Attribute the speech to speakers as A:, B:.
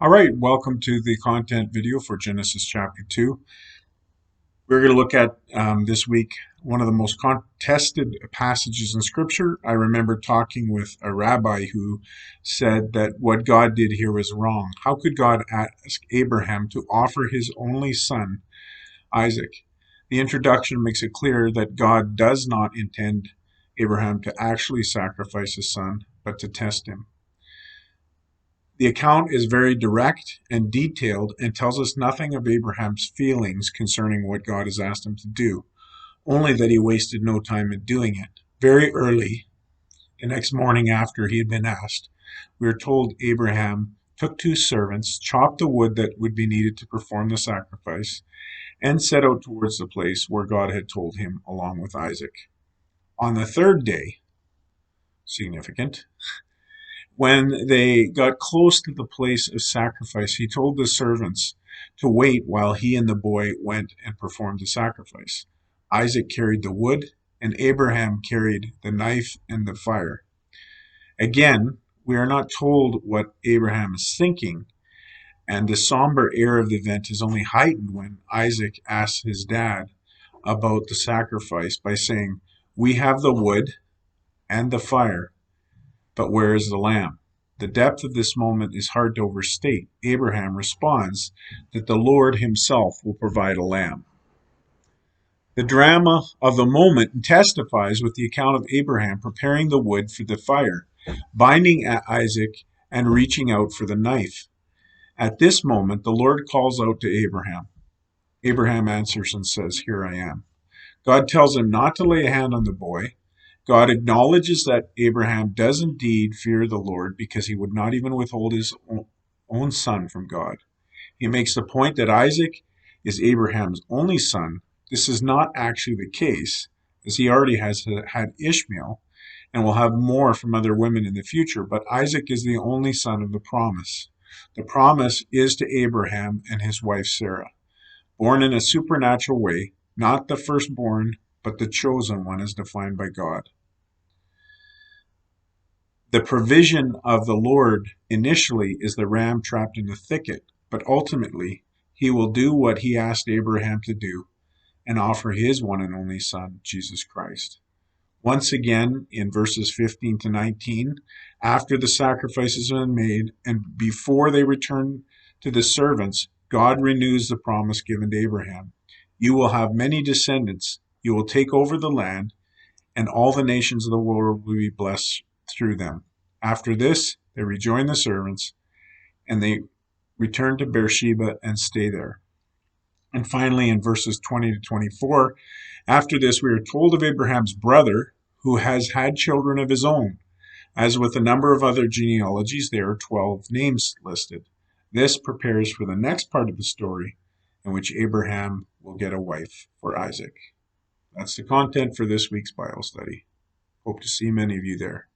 A: All right, welcome to the content video for Genesis chapter 2. We're going to look at this week one of the most contested passages in Scripture. I remember talking with a rabbi who said that what God did here was wrong. How could God ask Abraham to offer his only son, Isaac? The introduction makes it clear that God does not intend Abraham to actually sacrifice his son, but to test him. The account is very direct and detailed and tells us nothing of Abraham's feelings concerning what God has asked him to do, only that he wasted no time in doing it. Very early, the next morning after he had been asked, we are told Abraham took two servants, chopped the wood that would be needed to perform the sacrifice, and set out towards the place where God had told him, along with Isaac. On the third day, significant, when they got close to the place of sacrifice, he told the servants to wait while he and the boy went and performed the sacrifice. Isaac carried the wood, and Abraham carried the knife and the fire. Again, we are not told what Abraham is thinking, and the somber air of the event is only heightened when Isaac asks his dad about the sacrifice by saying, "We have the wood and the fire, but where is the lamb?" The depth of this moment is hard to overstate. Abraham responds that the Lord himself will provide a lamb. The drama of the moment testifies with the account of Abraham preparing the wood for the fire, binding Isaac, and reaching out for the knife. At this moment, the Lord calls out to Abraham. Abraham answers and says, "Here I am." God tells him not to lay a hand on the boy. God acknowledges that Abraham does indeed fear the Lord because he would not even withhold his own son from God. He makes the point that Isaac is Abraham's only son. This is not actually the case, as he already has had Ishmael and will have more from other women in the future, but Isaac is the only son of the promise. The promise is to Abraham and his wife Sarah, born in a supernatural way, not the firstborn, but the chosen one as defined by God. The provision of the Lord initially is the ram trapped in the thicket, but ultimately he will do what he asked Abraham to do and offer his one and only son, Jesus Christ. Once again, in verses 15 to 19, after the sacrifices have been made and before they return to the servants, God renews the promise given to Abraham. You will have many descendants, you will take over the land, and all the nations of the world will be blessed through them. After this, they rejoin the servants, and they return to Beersheba and stay there. And finally, in verses 20 to 24, after this, we are told of Abraham's brother, who has had children of his own. As with a number of other genealogies, there are 12 names listed. This prepares for the next part of the story, in which Abraham will get a wife for Isaac. That's the content for this week's Bible study. Hope to see many of you there.